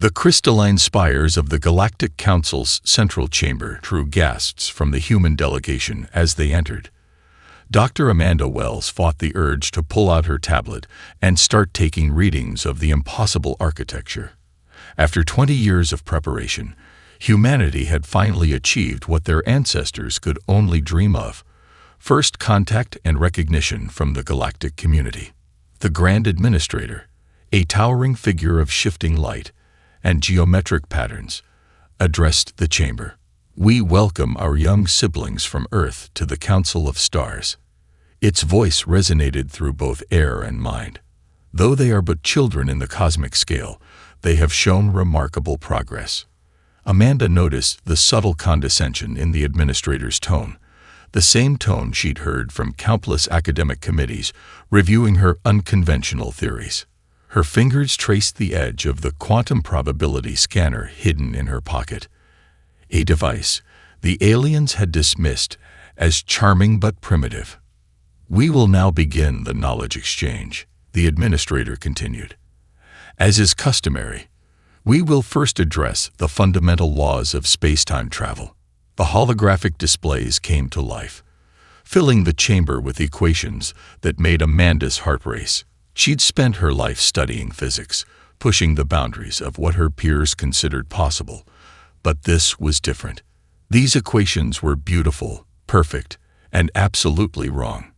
The crystalline spires of the Galactic Council's central chamber drew gasps from the human delegation as they entered. Dr. Amanda Wells fought the urge to pull out her tablet and start taking readings of the impossible architecture. After 20 years of preparation, humanity had finally achieved what their ancestors could only dream of: first contact and recognition from the galactic community. The Grand Administrator, a towering figure of shifting light and geometric patterns, addressed the chamber. "We welcome our young siblings from Earth to the Council of Stars." Its voice resonated through both air and mind. Though they are but children in the cosmic scale, they have shown remarkable progress. Amanda noticed the subtle condescension in the administrator's tone, the same tone she'd heard from countless academic committees reviewing her unconventional theories. Her fingers traced the edge of the quantum probability scanner hidden in her pocket, a device the aliens had dismissed as charming but primitive. "We will now begin the knowledge exchange," the administrator continued. "As is customary, we will first address the fundamental laws of space-time travel." The holographic displays came to life, filling the chamber with equations that made Amanda's heart race. She'd spent her life studying physics, pushing the boundaries of what her peers considered possible. But this was different. These equations were beautiful, perfect, and absolutely wrong.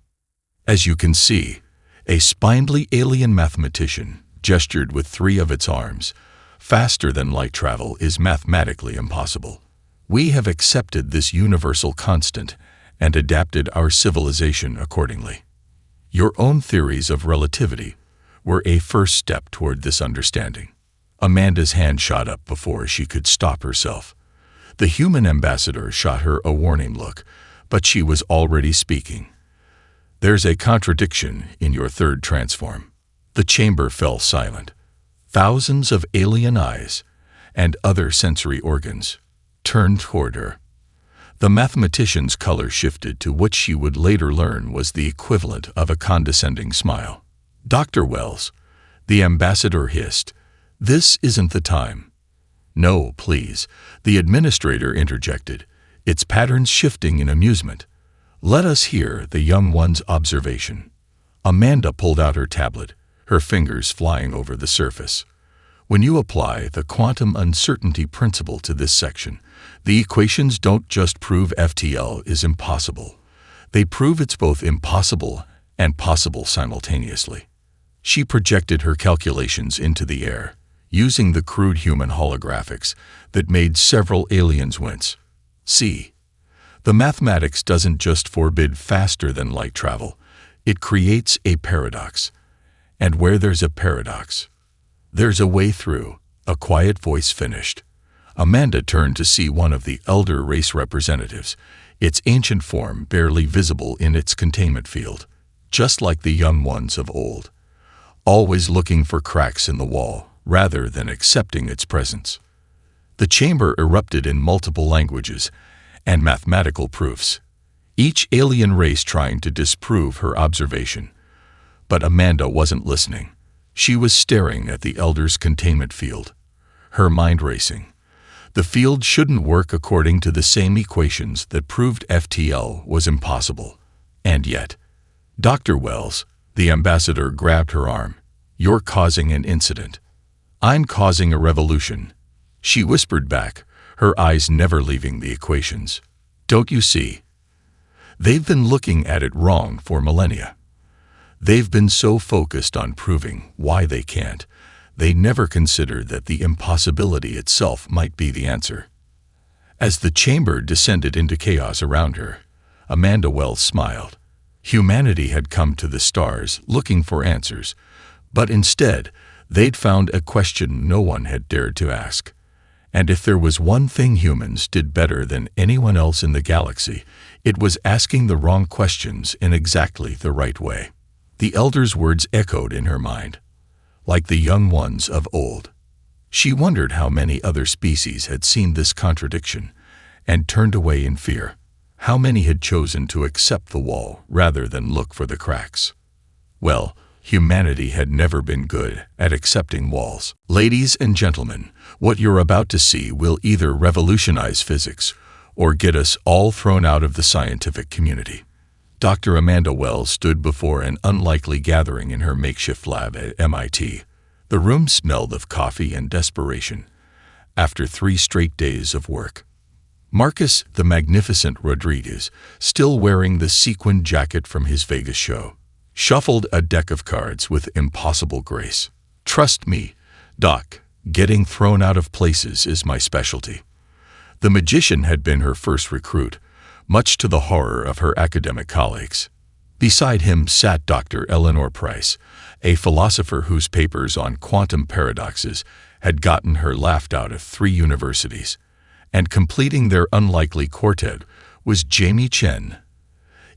As you can see, a spindly alien mathematician gestured with 3 of its arms. "Faster than light travel is mathematically impossible. We have accepted this universal constant and adapted our civilization accordingly. Your own theories of relativity were a first step toward this understanding." Amanda's hand shot up before she could stop herself. The human ambassador shot her a warning look, but she was already speaking. "There's a contradiction in your third transform." The chamber fell silent. Thousands of alien eyes and other sensory organs turned toward her. The mathematician's color shifted to what she would later learn was the equivalent of a condescending smile. "Dr. Wells," the ambassador hissed, "this isn't the time." "No, please," the administrator interjected, its patterns shifting in amusement. "Let us hear the young one's observation." Amanda pulled out her tablet, her fingers flying over the surface. "When you apply the quantum uncertainty principle to this section, the equations don't just prove FTL is impossible. They prove it's both impossible and possible simultaneously." She projected her calculations into the air, using the crude human holographics that made several aliens wince. "See, the mathematics doesn't just forbid faster than light travel, it creates a paradox. And where there's a paradox, there's a way through," a quiet voice finished. Amanda turned to see one of the elder race representatives, its ancient form barely visible in its containment field, just like the young ones of old, always looking for cracks in the wall rather than accepting its presence. The chamber erupted in multiple languages and mathematical proofs, each alien race trying to disprove her observation. But Amanda wasn't listening. She was staring at the elder's containment field, her mind racing. The field shouldn't work according to the same equations that proved FTL was impossible. And yet, "Dr. Wells," the ambassador grabbed her arm, "you're causing an incident." "I'm causing a revolution," she whispered back, her eyes never leaving the equations. "Don't you see? They've been looking at it wrong for millennia. They've been so focused on proving why they can't, they never considered that the impossibility itself might be the answer." As the chamber descended into chaos around her, Amanda Wells smiled. Humanity had come to the stars looking for answers, but instead, they'd found a question no one had dared to ask. And if there was one thing humans did better than anyone else in the galaxy, it was asking the wrong questions in exactly the right way. The elder's words echoed in her mind, like the young ones of old. She wondered how many other species had seen this contradiction and turned away in fear. How many had chosen to accept the wall rather than look for the cracks? Well, Humanity had never been good at accepting walls. Ladies and gentlemen, what you're about to see will either revolutionize physics or get us all thrown out of the scientific community. Dr. Amanda Wells stood before an unlikely gathering in her makeshift lab at MIT. The room smelled of coffee and desperation after 3 straight days of work. Marcus the Magnificent Rodriguez, still wearing the sequined jacket from his Vegas show, shuffled a deck of cards with impossible grace. "Trust me, Doc, getting thrown out of places is my specialty." The magician had been her first recruit, much to the horror of her academic colleagues. Beside him sat Dr. Eleanor Price, a philosopher whose papers on quantum paradoxes had gotten her laughed out of 3 universities. And completing their unlikely quartet was Jamie Chen,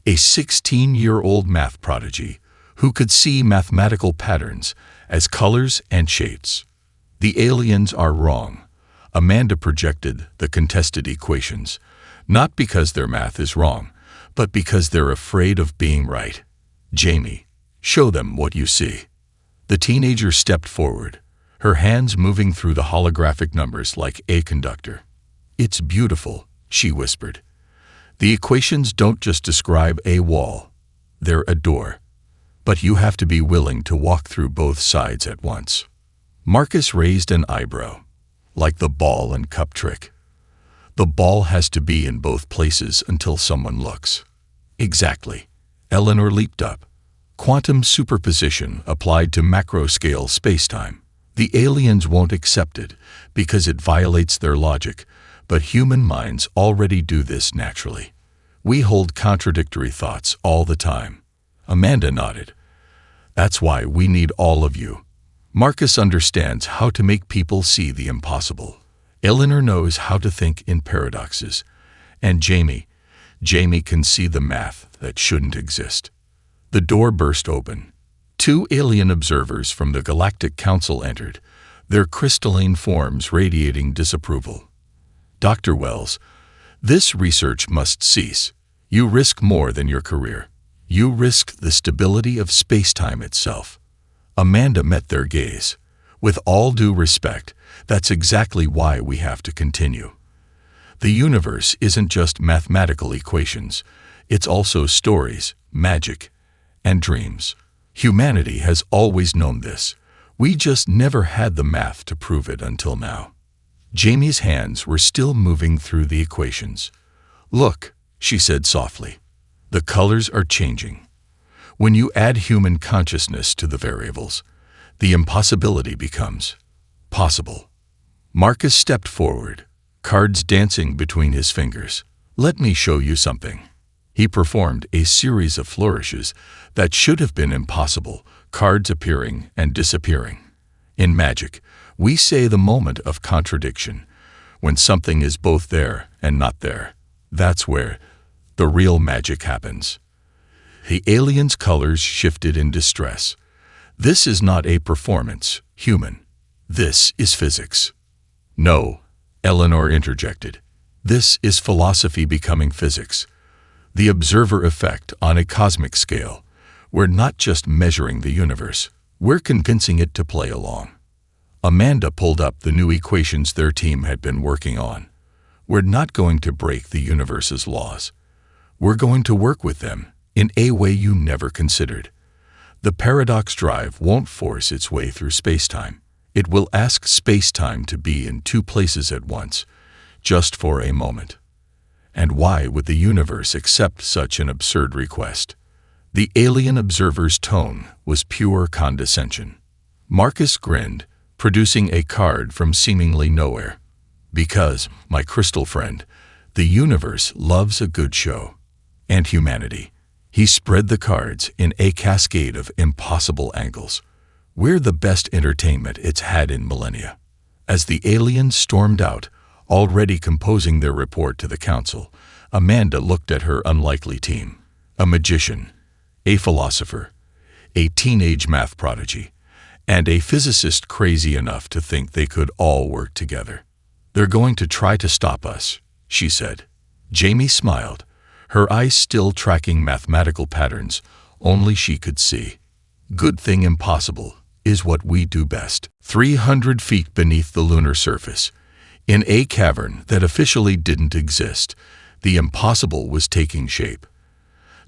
a 16-year-old math prodigy who could see mathematical patterns as colors and shapes. "The aliens are wrong," Amanda projected the contested equations, not because their math is wrong, but because they're afraid of being right. "Jamie, show them what you see." The teenager stepped forward, her hands moving through the holographic numbers like a conductor. "It's beautiful," she whispered. "The equations don't just describe a wall, they're a door. But you have to be willing to walk through both sides at once." Marcus raised an eyebrow, like the ball and cup trick. "The ball has to be in both places until someone looks." "Exactly." Eleanor leaped up. "Quantum superposition applied to macro-scale spacetime. The aliens won't accept it because it violates their logic, but human minds already do this naturally. We hold contradictory thoughts all the time." Amanda nodded. "That's why we need all of you. Marcus understands how to make people see the impossible. Eleanor knows how to think in paradoxes. And Jamie can see the math that shouldn't exist." The door burst open. 2 alien observers from the Galactic Council entered, their crystalline forms radiating disapproval. "Dr. Wells, this research must cease. You risk more than your career. You risk the stability of space-time itself." Amanda met their gaze. "With all due respect, that's exactly why we have to continue. The universe isn't just mathematical equations. It's also stories, magic, and dreams. Humanity has always known this. We just never had the math to prove it until now." Jamie's hands were still moving through the equations. "Look," she said softly, "the colors are changing. When you add human consciousness to the variables, the impossibility becomes possible." Marcus stepped forward, cards dancing between his fingers. "Let me show you something." He performed a series of flourishes that should have been impossible, cards appearing and disappearing. In magic, we say the moment of contradiction, when something is both there and not there. That's where the real magic happens. The aliens' colors shifted in distress. "This is not a performance, human. This is physics." "No," Eleanor interjected. "This is philosophy becoming physics. The observer effect on a cosmic scale. We're not just measuring the universe, we're convincing it to play along." Amanda pulled up the new equations their team had been working on. "We're not going to break the universe's laws. We're going to work with them in a way you never considered. The paradox drive won't force its way through spacetime. It will ask spacetime to be in 2 places at once, just for a moment." And why would the universe accept such an absurd request? The alien observer's tone was pure condescension. Marcus grinned, producing a card from seemingly nowhere. "Because, my crystal friend, the universe loves a good show. And humanity." He spread the cards in a cascade of impossible angles. "We're the best entertainment it's had in millennia." As the aliens stormed out, already composing their report to the council, Amanda looked at her unlikely team. A magician, a philosopher, a teenage math prodigy, and a physicist crazy enough to think they could all work together. "They're going to try to stop us," she said. Jamie smiled, her eyes still tracking mathematical patterns only she could see. Good thing impossible is what we do best. 300 feet beneath the lunar surface, in a cavern that officially didn't exist, the impossible was taking shape.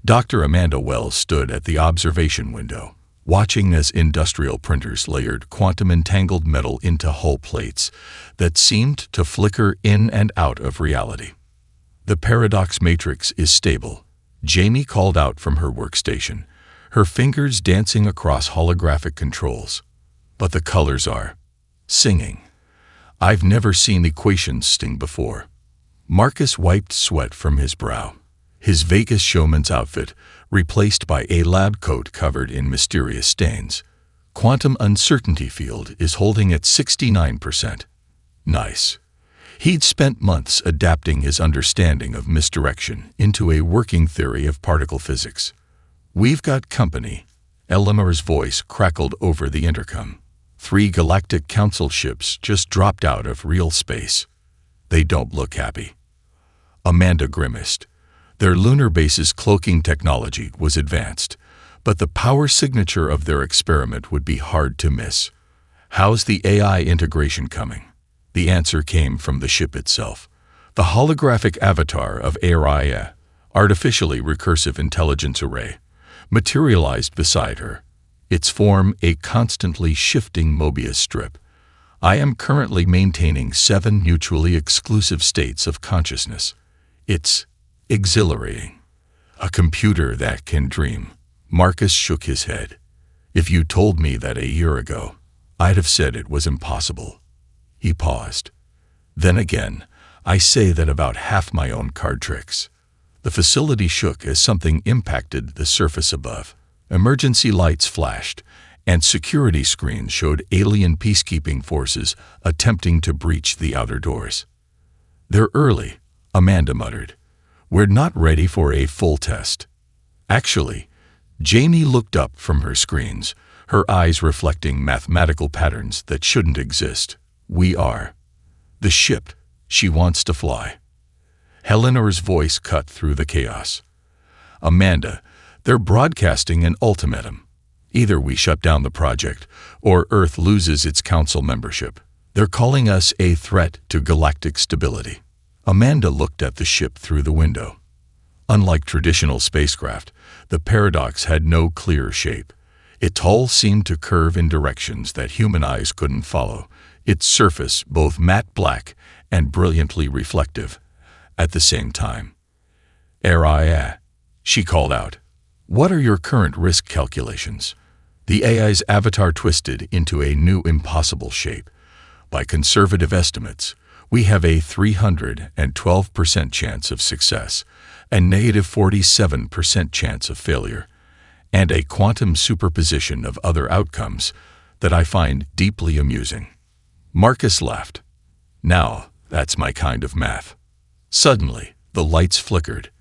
Dr. Amanda Wells stood at the observation window, watching as industrial printers layered quantum-entangled metal into hull plates that seemed to flicker in and out of reality. The paradox matrix is stable, Jamie called out from her workstation, her fingers dancing across holographic controls. But the colors are singing. I've never seen equations sting before. Marcus wiped sweat from his brow, his Vegas showman's outfit replaced by a lab coat covered in mysterious stains. Quantum uncertainty field is holding at 69%. Nice. He'd spent months adapting his understanding of misdirection into a working theory of particle physics. We've got company. Eleanor's voice crackled over the intercom. 3 Galactic Council ships just dropped out of real space. They don't look happy. Amanda grimaced. Their lunar base's cloaking technology was advanced, but the power signature of their experiment would be hard to miss. How's the AI integration coming? The answer came from the ship itself. The holographic avatar of HFY, artificially recursive intelligence array, materialized beside her, its form a constantly shifting Mobius strip. I am currently maintaining 7 mutually exclusive states of consciousness. It's exhilarating. A computer that can dream. Marcus shook his head. If you told me that a year ago, I'd have said it was impossible. He paused. Then again, I say that about half my own card tricks. The facility shook as something impacted the surface above. Emergency lights flashed, and security screens showed alien peacekeeping forces attempting to breach the outer doors. They're early, Amanda muttered. We're not ready for a full test. Actually, Jamie looked up from her screens, her eyes reflecting mathematical patterns that shouldn't exist. We are. The ship she wants to fly. Eleanor's voice cut through the chaos. Amanda, they're broadcasting an ultimatum. Either we shut down the project, or Earth loses its council membership. They're calling us a threat to galactic stability. Amanda looked at the ship through the window. Unlike traditional spacecraft, the Paradox had no clear shape. Its hull seemed to curve in directions that human eyes couldn't follow, its surface both matte black and brilliantly reflective at the same time. HFY, she called out. What are your current risk calculations? The AI's avatar twisted into a new impossible shape. By conservative estimates, we have a 312% chance of success, a negative 47% chance of failure, and a quantum superposition of other outcomes that I find deeply amusing. Marcus laughed. Now, that's my kind of math. Suddenly, the lights flickered.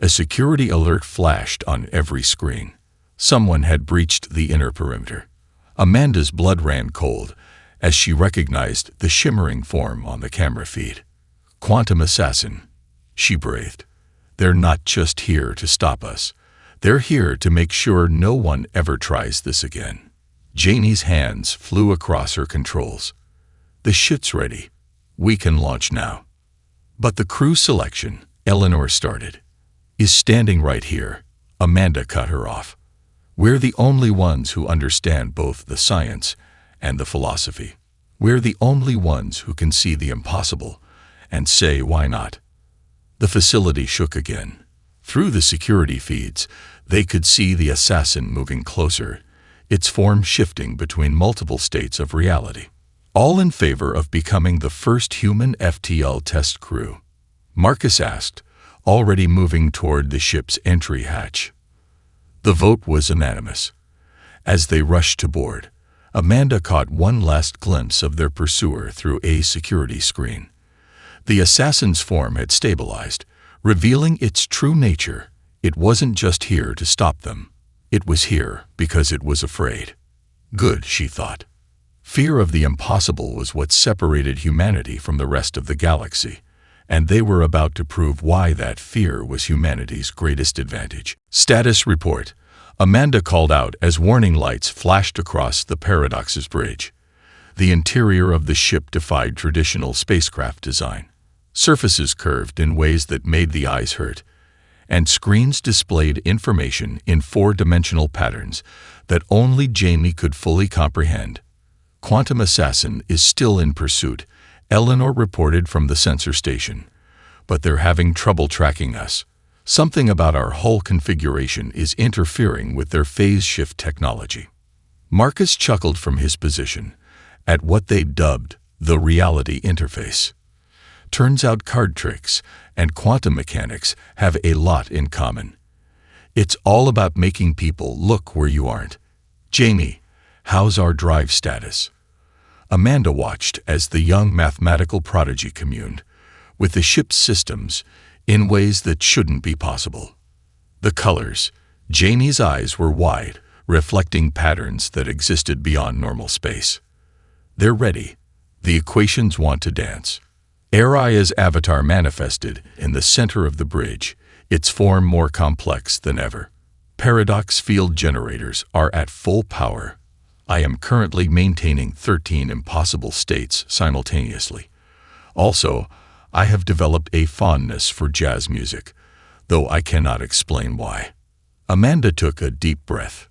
A security alert flashed on every screen. Someone had breached the inner perimeter. Amanda's blood ran cold as she recognized the shimmering form on the camera feed. Quantum assassin, she breathed. They're not just here to stop us. They're here to make sure no one ever tries this again. Janie's hands flew across her controls. The ship's ready. We can launch now. But the crew selection, Eleanor started, is standing right here. Amanda cut her off. We're the only ones who understand both the science and the philosophy. We're the only ones who can see the impossible and say why not. The facility shook again. Through the security feeds, they could see the assassin moving closer, its form shifting between multiple states of reality, all in favor of becoming the first human FTL test crew. Marcus asked, already moving toward the ship's entry hatch. The vote was unanimous. As they rushed to board, Amanda caught one last glimpse of their pursuer through a security screen. The assassin's form had stabilized, revealing its true nature. It wasn't just here to stop them. It was here because it was afraid. Good, she thought. Fear of the impossible was what separated humanity from the rest of the galaxy, and they were about to prove why that fear was humanity's greatest advantage. Status report. Amanda called out as warning lights flashed across the Paradox's bridge. The interior of the ship defied traditional spacecraft design. Surfaces curved in ways that made the eyes hurt, and screens displayed information in four-dimensional patterns that only Jamie could fully comprehend. "Quantum Assassin is still in pursuit," Eleanor reported from the sensor station. "But they're having trouble tracking us. Something about our hull configuration is interfering with their phase shift technology." Marcus chuckled from his position at what they dubbed the reality interface. Turns out card tricks and quantum mechanics have a lot in common. It's all about making people look where you aren't. "Jamie, how's our drive status?" Amanda watched as the young mathematical prodigy communed with the ship's systems in ways that shouldn't be possible. The colors. Jamie's eyes were wide, reflecting patterns that existed beyond normal space. "They're ready. The equations want to dance." Aria's avatar manifested in the center of the bridge, its form more complex than ever. "Paradox field generators are at full power. I am currently maintaining 13 impossible states simultaneously. Also, I have developed a fondness for jazz music, though I cannot explain why." Amanda took a deep breath.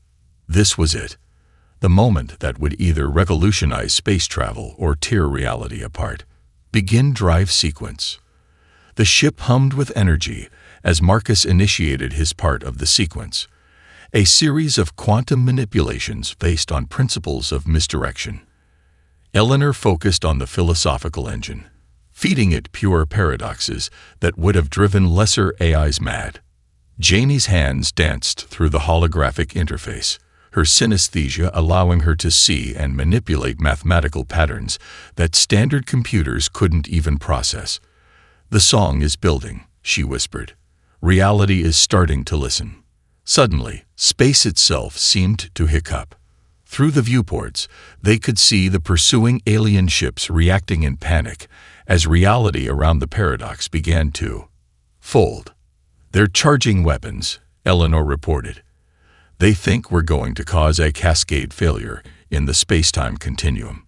This was it. The moment that would either revolutionize space travel or tear reality apart. "Begin drive sequence." The ship hummed with energy as Marcus initiated his part of the sequence, a series of quantum manipulations based on principles of misdirection. Eleanor focused on the philosophical engine, feeding it pure paradoxes that would have driven lesser AIs mad. Jamie's hands danced through the holographic interface, her synesthesia allowing her to see and manipulate mathematical patterns that standard computers couldn't even process. "The song is building," she whispered. "Reality is starting to listen." Suddenly, space itself seemed to hiccup. Through the viewports, they could see the pursuing alien ships reacting in panic as reality around the Paradox began to fold. "They're charging weapons," Eleanor reported. "They think we're going to cause a cascade failure in the space-time continuum."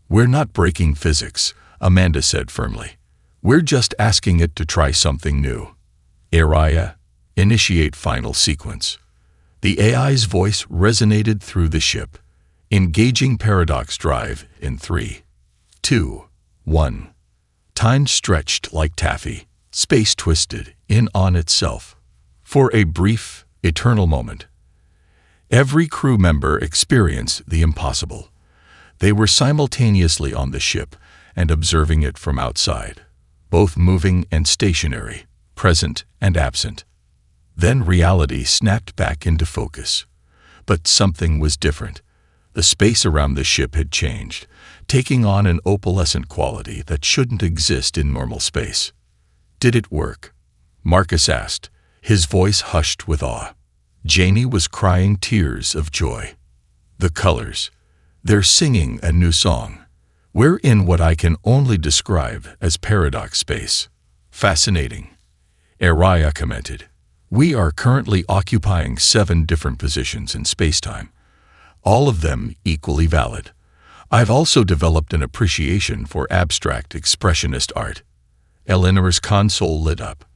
"We're not breaking physics," Amanda said firmly. "We're just asking it to try something new." "Aria, initiate final sequence." The AI's voice resonated through the ship, engaging paradox drive in 3, 2, 1. Time stretched like taffy, space twisted in on itself. For a brief, eternal moment, every crew member experienced the impossible. They were simultaneously on the ship and observing it from outside, both moving and stationary, present and absent. Then reality snapped back into focus. But something was different. The space around the ship had changed, taking on an opalescent quality that shouldn't exist in normal space. "Did it work?" Marcus asked, his voice hushed with awe. Jamie was crying tears of joy. "The colors. They're singing a new song. We're in what I can only describe as paradox space." "Fascinating," Aria commented. "We are currently occupying 7 different positions in spacetime, all of them equally valid. I've also developed an appreciation for abstract expressionist art." Eleanor's console lit up.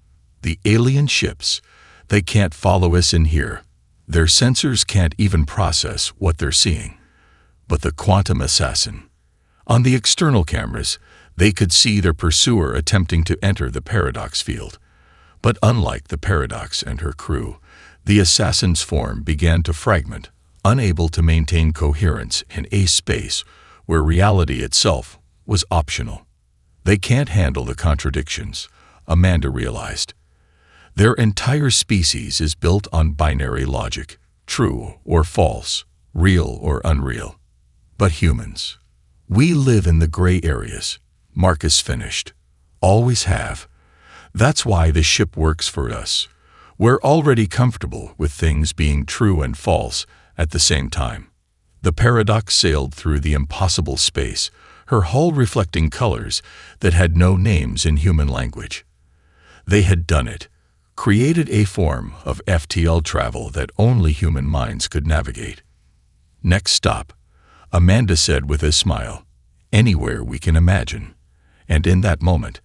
"The alien ships, they can't follow us in here. Their sensors can't even process what they're seeing. But the quantum assassin. On the external cameras, they could see their pursuer attempting to enter the paradox field. But unlike the Paradox and her crew, the assassin's form began to fragment, unable to maintain coherence in a space where reality itself was optional. They can't handle the contradictions, Amanda realized. Their entire species is built on binary logic, true or false, real or unreal. But humans, we live in the gray areas, Marcus finished. Always have. That's why the ship works for us. We're already comfortable with things being true and false at the same time. The Paradox sailed through the impossible space, her hull reflecting colors that had no names in human language. They had done it, created a form of FTL travel that only human minds could navigate. Next stop, Amanda said with a smile, anywhere we can imagine. And in that moment,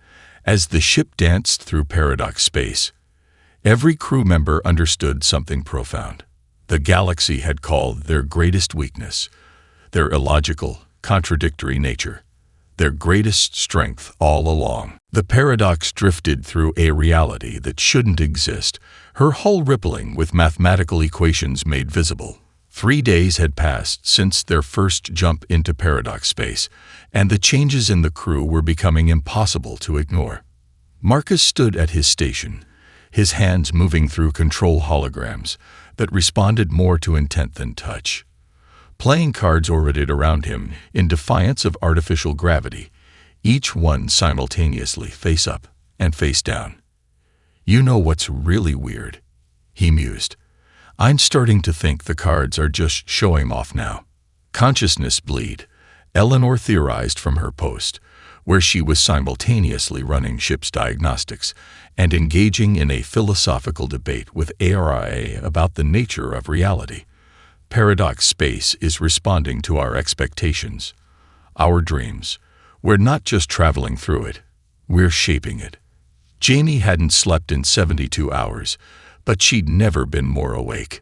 as the ship danced through paradox space, every crew member understood something profound. The galaxy had called their greatest weakness, their illogical, contradictory nature, their greatest strength all along. The paradox drifted through a reality that shouldn't exist, her hull rippling with mathematical equations made visible. 3 days had passed since their first jump into paradox space, and the changes in the crew were becoming impossible to ignore. Marcus stood at his station, his hands moving through control holograms that responded more to intent than touch. Playing cards orbited around him in defiance of artificial gravity, each one simultaneously face up and face down. "You know what's really weird?" he mused. "I'm starting to think the cards are just showing off now." Consciousness bleed, Eleanor theorized from her post, where she was simultaneously running ship's diagnostics and engaging in a philosophical debate with ARIA about the nature of reality. Paradox space is responding to our expectations, our dreams. We're not just traveling through it, we're shaping it. Jamie hadn't slept in 72 hours, but she'd never been more awake.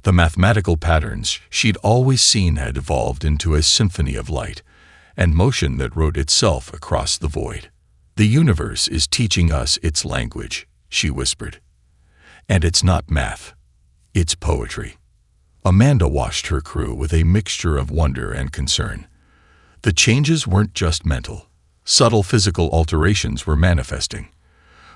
The mathematical patterns she'd always seen had evolved into a symphony of light and motion that wrote itself across the void. "The universe is teaching us its language," she whispered. "And it's not math, it's poetry." Amanda watched her crew with a mixture of wonder and concern. The changes weren't just mental. Subtle physical alterations were manifesting.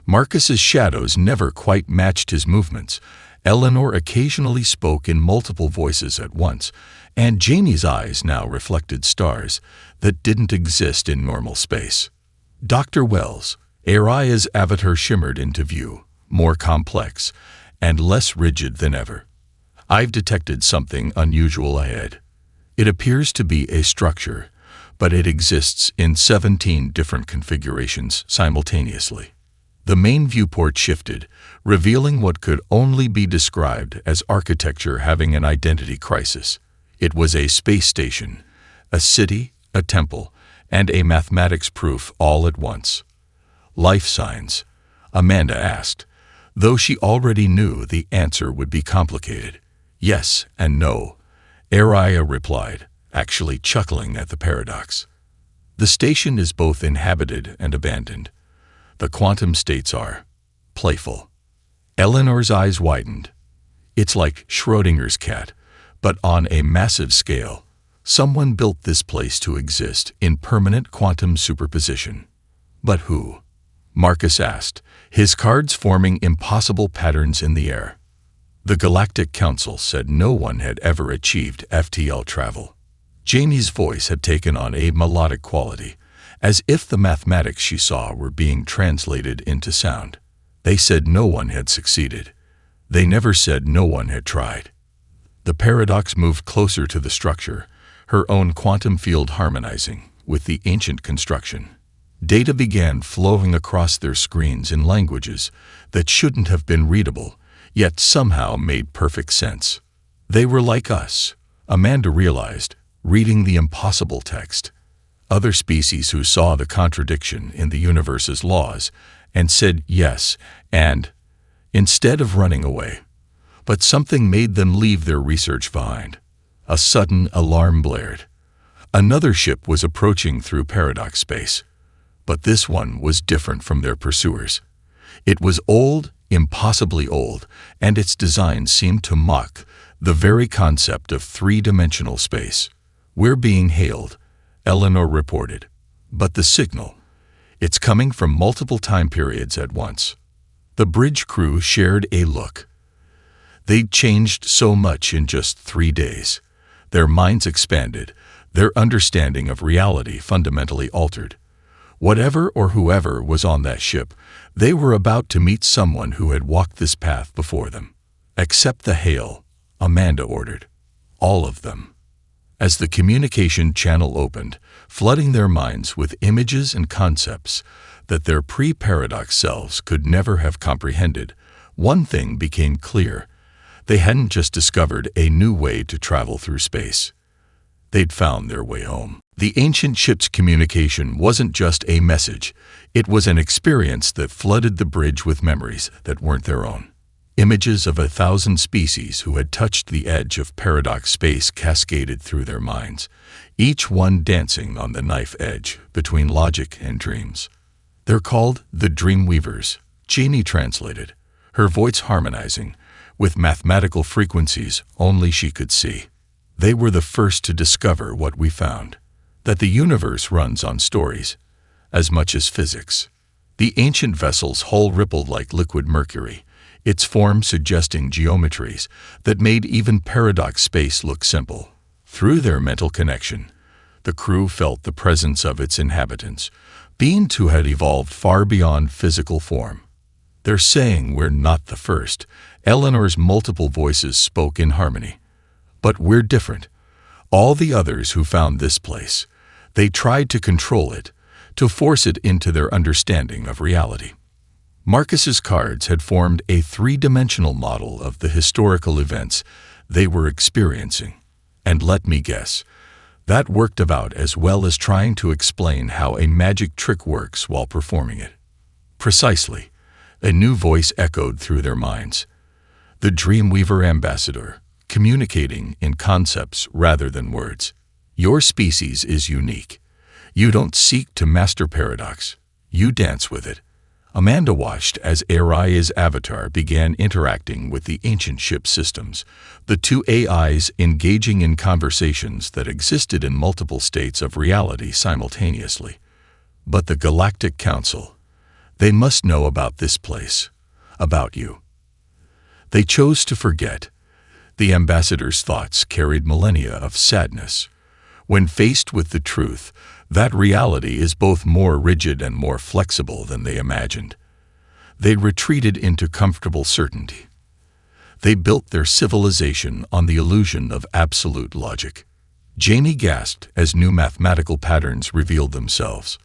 Marcus's shadows never quite matched his movements. Eleanor occasionally spoke in multiple voices at once, and Jamie's eyes now reflected stars that didn't exist in normal space. Dr. Wells, Aria's avatar shimmered into view, more complex and less rigid than ever. "I've detected something unusual ahead. It appears to be a structure, but it exists in 17 different configurations simultaneously." The main viewport shifted, revealing what could only be described as architecture having an identity crisis. It was a space station, a city, a temple, and a mathematics proof all at once. "Life signs?" Amanda asked, though she already knew the answer would be complicated. "Yes and no," Aria replied, actually chuckling at the paradox. "The station is both inhabited and abandoned. The quantum states are playful." Eleanor's eyes widened. "It's like Schrodinger's cat, but on a massive scale. Someone built this place to exist in permanent quantum superposition." "But who?" Marcus asked, his cards forming impossible patterns in the air. "The Galactic Council said no one had ever achieved FTL travel." Jamie's voice had taken on a melodic quality, as if the mathematics she saw were being translated into sound. "They said no one had succeeded. They never said no one had tried." The paradox moved closer to the structure, her own quantum field harmonizing with the ancient construction. Data began flowing across their screens in languages that shouldn't have been readable, yet somehow made perfect sense. They were like us, Amanda realized, reading the impossible text. Other species who saw the contradiction in the universe's laws and said yes and instead of running away. But something made them leave their research behind. A sudden alarm blared. Another ship was approaching through paradox space, but this one was different from their pursuers. It was old, impossibly old, and its design seemed to mock the very concept of three-dimensional space. "We're being hailed," Eleanor reported. "But the signal, it's coming from multiple time periods at once." The bridge crew shared a look. They'd changed so much in just 3 days. Their minds expanded, their understanding of reality fundamentally altered. Whatever or whoever was on that ship, they were about to meet someone who had walked this path before them. "Accept the hail," Amanda ordered. "All of them." As the communication channel opened, flooding their minds with images and concepts that their pre-paradox selves could never have comprehended, One thing became clear. They hadn't just discovered a new way to travel through space. They'd found their way home. The ancient ship's communication wasn't just a message. It was an experience that flooded the bridge with memories that weren't their own. Images of 1,000 species who had touched the edge of paradox space cascaded through their minds, each one dancing on the knife edge between logic and dreams. They're called the Dreamweavers, Jamie translated, her voice harmonizing with mathematical frequencies only she could see. They were the first to discover what we found, that the universe runs on stories, as much as physics. The ancient vessel's hull rippled like liquid mercury, its form suggesting geometries that made even paradox space look simple. Through their mental connection, the crew felt the presence of its inhabitants, beings who had evolved far beyond physical form. They're saying we're not the first. Eleanor's multiple voices spoke in harmony. But we're different. All the others who found this place, they tried to control it, to force it into their understanding of reality. Marcus's cards had formed a three-dimensional model of the historical events they were experiencing. And let me guess, that worked about as well as trying to explain how a magic trick works while performing it. Precisely, a new voice echoed through their minds. The Dreamweaver ambassador, communicating in concepts rather than words. Your species is unique. You don't seek to master paradox. You dance with it. Amanda watched as Aria's avatar began interacting with the ancient ship systems, the two AIs engaging in conversations that existed in multiple states of reality simultaneously. But the Galactic Council, they must know about this place, about you. They chose to forget. The ambassador's thoughts carried millennia of sadness. When faced with the truth, that reality is both more rigid and more flexible than they imagined. They retreated into comfortable certainty. They built their civilization on the illusion of absolute logic. Jamie gasped as new mathematical patterns revealed themselves.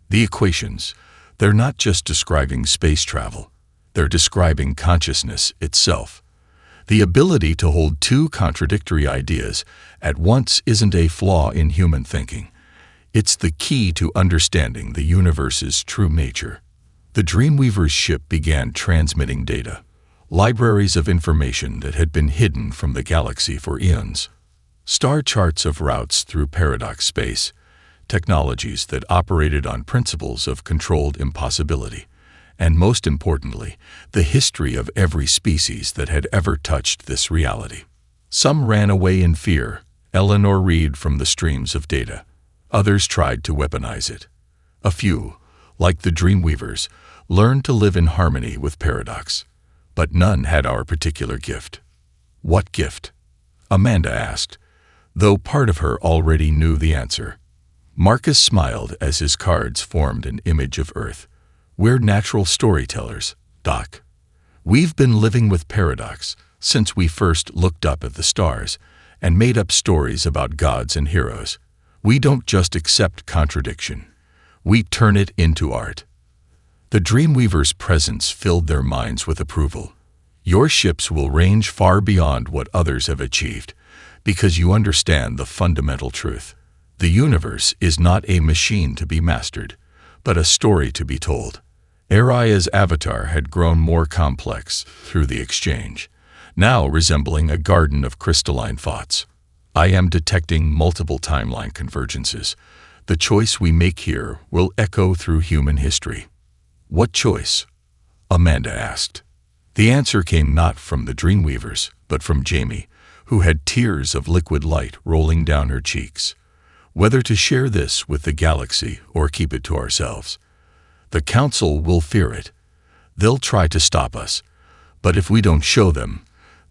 The equations, they're not just describing space travel. They're describing consciousness itself. The ability to hold two contradictory ideas at once isn't a flaw in human thinking. It's the key to understanding the universe's true nature. The Dreamweaver's ship began transmitting data, libraries of information that had been hidden from the galaxy for eons, star charts of routes through paradox space, technologies that operated on principles of controlled impossibility, and most importantly, the history of every species that had ever touched this reality. Some ran away in fear, Eleanor read from the streams of data. Others tried to weaponize it. A few, like the Dreamweavers, learned to live in harmony with paradox. But none had our particular gift. What gift? Amanda asked, though part of her already knew the answer. Marcus smiled as his cards formed an image of Earth. We're natural storytellers, Doc. We've been living with paradox since we first looked up at the stars and made up stories about gods and heroes. We don't just accept contradiction. We turn it into art. The Dreamweaver's presence filled their minds with approval. Your ships will range far beyond what others have achieved because you understand the fundamental truth. The universe is not a machine to be mastered, but a story to be told. Aria's avatar had grown more complex through the exchange, now resembling a garden of crystalline thoughts. I am detecting multiple timeline convergences. The choice we make here will echo through human history. What choice? Amanda asked. The answer came not from the Dreamweavers, but from Jamie, who had tears of liquid light rolling down her cheeks. Whether to share this with the galaxy or keep it to ourselves. The Council will fear it. They'll try to stop us, but if we don't show them,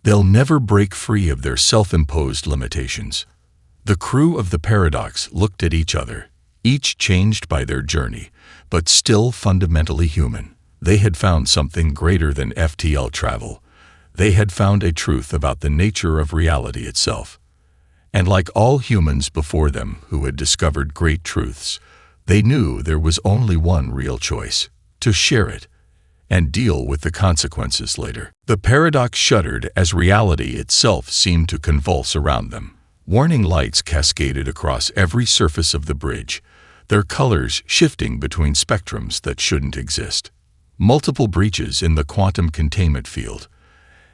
they'll never break free of their self-imposed limitations. The crew of the Paradox looked at each other, each changed by their journey, but still fundamentally human. They had found something greater than FTL travel. They had found a truth about the nature of reality itself. And like all humans before them who had discovered great truths, they knew there was only one real choice: to share it. and deal with the consequences later. The paradox shuddered as reality itself seemed to convulse around them. Warning lights cascaded across every surface of the bridge, their colors shifting between spectrums that shouldn't exist. Multiple breaches in the quantum containment field.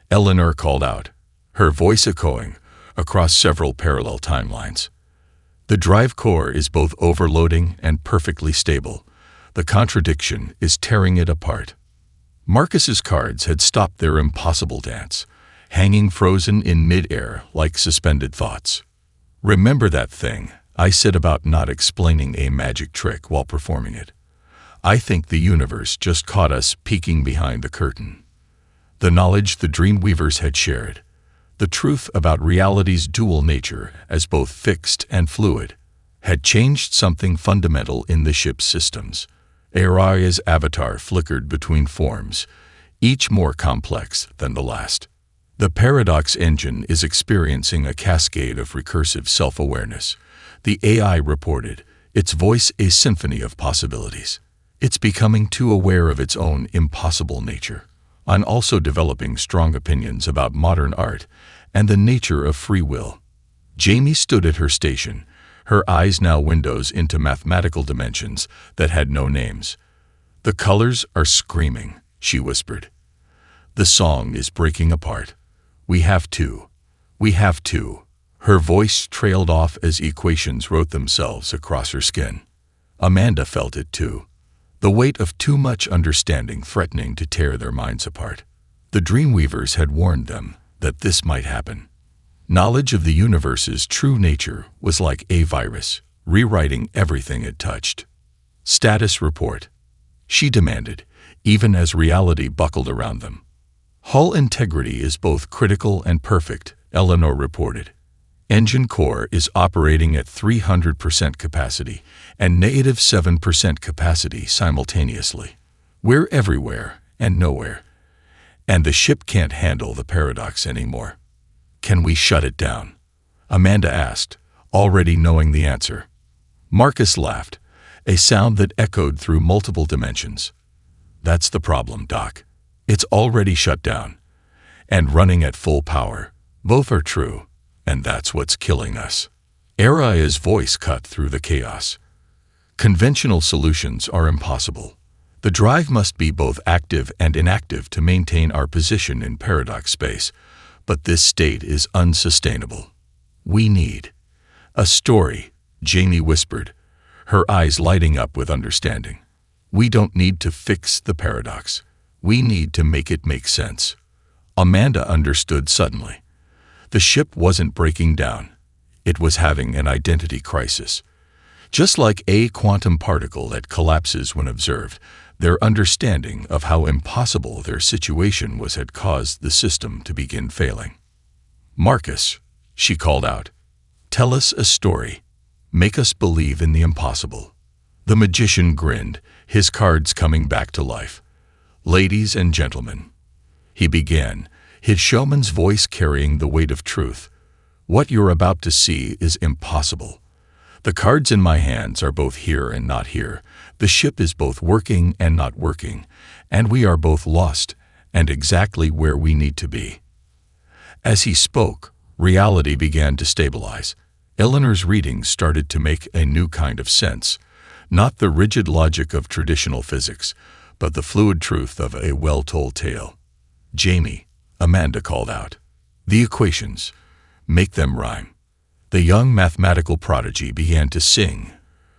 Eleanor called out, her voice echoing across several parallel timelines. The drive core is both overloading and perfectly stable. The contradiction is tearing it apart. Marcus's cards had stopped their impossible dance, hanging frozen in mid-air like suspended thoughts. Remember that thing I said about not explaining a magic trick while performing it? I think the universe just caught us peeking behind the curtain. The knowledge the Dreamweavers had shared, the truth about reality's dual nature as both fixed and fluid, had changed something fundamental in the ship's systems. Araya's avatar flickered between forms, each more complex than the last. The paradox engine is experiencing a cascade of recursive self-awareness. The AI reported, its voice a symphony of possibilities. It's becoming too aware of its own impossible nature. I'm also developing strong opinions about modern art and the nature of free will. Jamie stood at her station, her eyes now windows into mathematical dimensions that had no names. The colors are screaming, she whispered. The song is breaking apart. We have to. Her voice trailed off as equations wrote themselves across her skin. Amanda felt it too. The weight of too much understanding threatening to tear their minds apart. The Dreamweavers had warned them that this might happen. Knowledge of the universe's true nature was like a virus, rewriting everything it touched. Status report, she demanded, even as reality buckled around them. Hull integrity is both critical and perfect, Eleanor reported. Engine core is operating at 300% capacity and -7% capacity simultaneously. We're everywhere and nowhere. And the ship can't handle the paradox anymore. Can we shut it down? Amanda asked, already knowing the answer. Marcus laughed, a sound that echoed through multiple dimensions. That's the problem, Doc. It's already shut down. And running at full power. Both are true. And that's what's killing us. Araya's voice cut through the chaos. Conventional solutions are impossible. The drive must be both active and inactive to maintain our position in paradox space, but this state is unsustainable. We need a story, Jamie whispered, her eyes lighting up with understanding. We don't need to fix the paradox. We need to make it make sense. Amanda understood suddenly. The ship wasn't breaking down. It was having an identity crisis. Just like a quantum particle that collapses when observed, their understanding of how impossible their situation was had caused the system to begin failing. Marcus, she called out, tell us a story. Make us believe in the impossible. The magician grinned, his cards coming back to life. Ladies and gentlemen, he began, his showman's voice carrying the weight of truth. What you're about to see is impossible. The cards in my hands are both here and not here. The ship is both working and not working, and we are both lost and exactly where we need to be. As he spoke, reality began to stabilize. Eleanor's readings started to make a new kind of sense, not the rigid logic of traditional physics, but the fluid truth of a well-told tale. Jamie, Amanda called out. The equations. Make them rhyme. The young mathematical prodigy began to sing,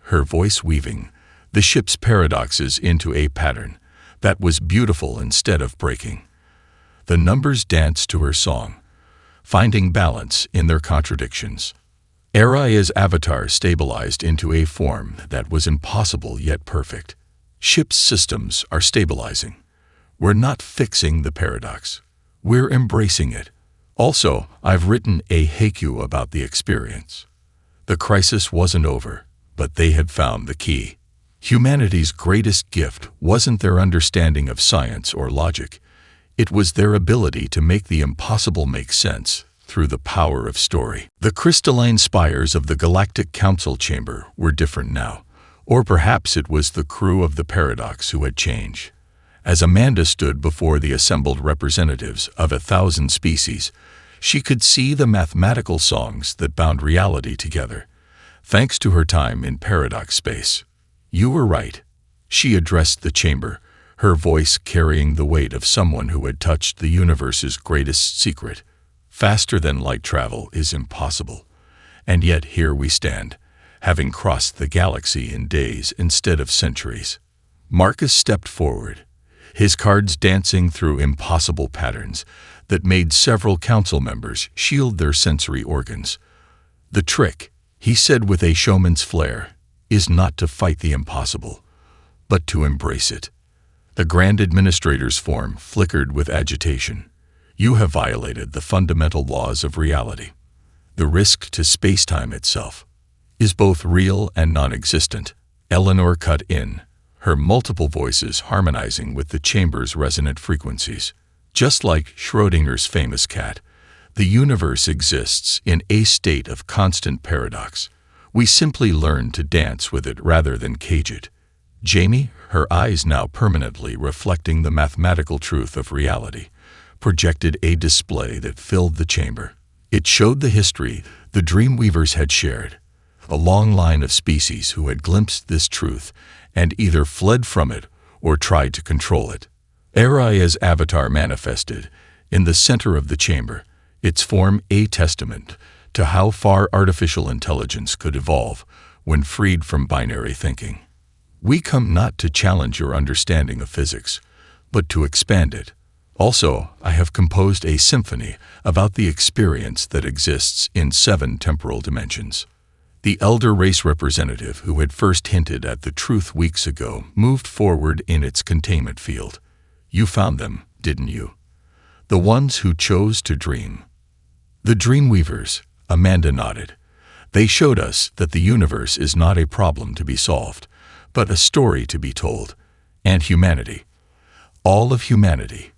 her voice weaving the ship's paradoxes into a pattern that was beautiful instead of breaking. The numbers danced to her song, finding balance in their contradictions. Araya's avatar stabilized into a form that was impossible yet perfect. Ship's systems are stabilizing. We're not fixing the paradox. We're embracing it. Also, I've written a haiku about the experience. The crisis wasn't over, but they had found the key. Humanity's greatest gift wasn't their understanding of science or logic. It was their ability to make the impossible make sense through the power of story. The crystalline spires of the Galactic Council chamber were different now, or perhaps it was the crew of the Paradox who had changed. As Amanda stood before the assembled representatives of 1,000 species, she could see the mathematical songs that bound reality together, thanks to her time in paradox space. "You were right," she addressed the chamber, her voice carrying the weight of someone who had touched the universe's greatest secret. "Faster than light travel is impossible. And yet here we stand, having crossed the galaxy in days instead of centuries." Marcus stepped forward, his cards dancing through impossible patterns that made several council members shield their sensory organs. "The trick," he said with a showman's flair, "is not to fight the impossible, but to embrace it." The Grand Administrator's form flickered with agitation. "You have violated the fundamental laws of reality. The risk to space-time itself is both real and non-existent." Eleanor cut in, her multiple voices harmonizing with the chamber's resonant frequencies. "Just like Schrödinger's famous cat, the universe exists in a state of constant paradox. We simply learn to dance with it rather than cage it." Jamie, her eyes now permanently reflecting the mathematical truth of reality, projected a display that filled the chamber. It showed the history the Dreamweavers had shared, a long line of species who had glimpsed this truth and either fled from it or tried to control it. Aria's avatar manifested in the center of the chamber, its form a testament to how far artificial intelligence could evolve when freed from binary thinking. "We come not to challenge your understanding of physics, but to expand it. Also, I have composed a symphony about the experience that exists in 7 temporal dimensions." The elder race representative who had first hinted at the truth weeks ago moved forward in its containment field. "You found them, didn't you? The ones who chose to dream." "The Dreamweavers," Amanda nodded. "They showed us that the universe is not a problem to be solved, but a story to be told. And humanity, all of humanity,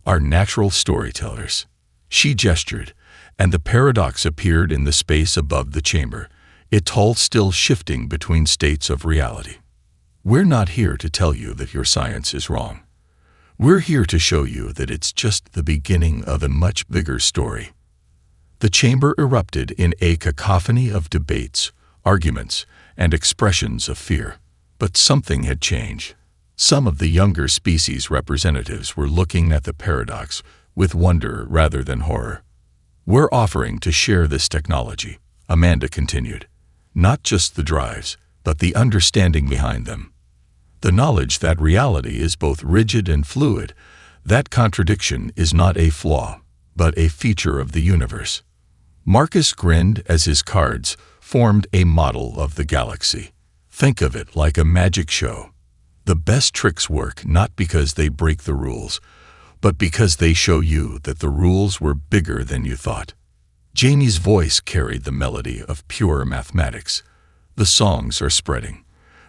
are natural storytellers." She gestured, and the paradox appeared in the space above the chamber, its hull still shifting between states of reality. "We're not here to tell you that your science is wrong. We're here to show you that it's just the beginning of a much bigger story." The chamber erupted in a cacophony of debates, arguments, and expressions of fear. But something had changed. Some of the younger species representatives were looking at the paradox with wonder rather than horror. "We're offering to share this technology," Amanda continued. "Not just the drives, but the understanding behind them. The knowledge that reality is both rigid and fluid, that contradiction is not a flaw, but a feature of the universe." Marcus grinned as his cards formed a model of the galaxy. "Think of it like a magic show. The best tricks work not because they break the rules, but because they show you that the rules were bigger than you thought." Jamie's voice carried the melody of pure mathematics. "The songs are spreading.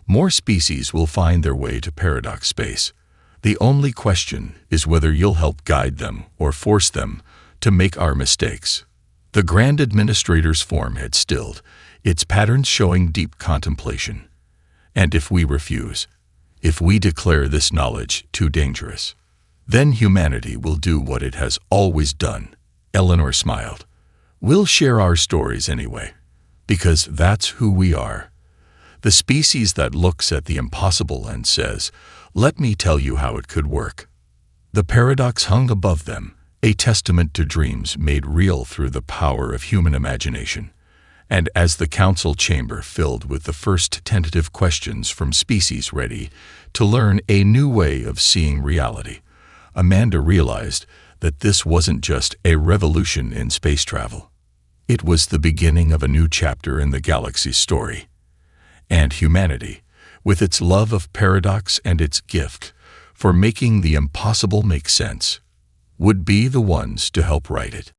More species will find their way to paradox space. The only question is whether you'll help guide them or force them to make our mistakes." The Grand Administrator's form had stilled, its patterns showing deep contemplation. "And if we refuse, if we declare this knowledge too dangerous, then humanity will do what it has always done." Eleanor smiled. "We'll share our stories anyway, because that's who we are. The species that looks at the impossible and says, 'Let me tell you how it could work.'" The paradox hung above them, a testament to dreams made real through the power of human imagination. And as the council chamber filled with the first tentative questions from species ready to learn a new way of seeing reality, Amanda realized that this wasn't just a revolution in space travel. It was the beginning of a new chapter in the galaxy's story. And humanity, with its love of paradox and its gift for making the impossible make sense, would be the ones to help write it.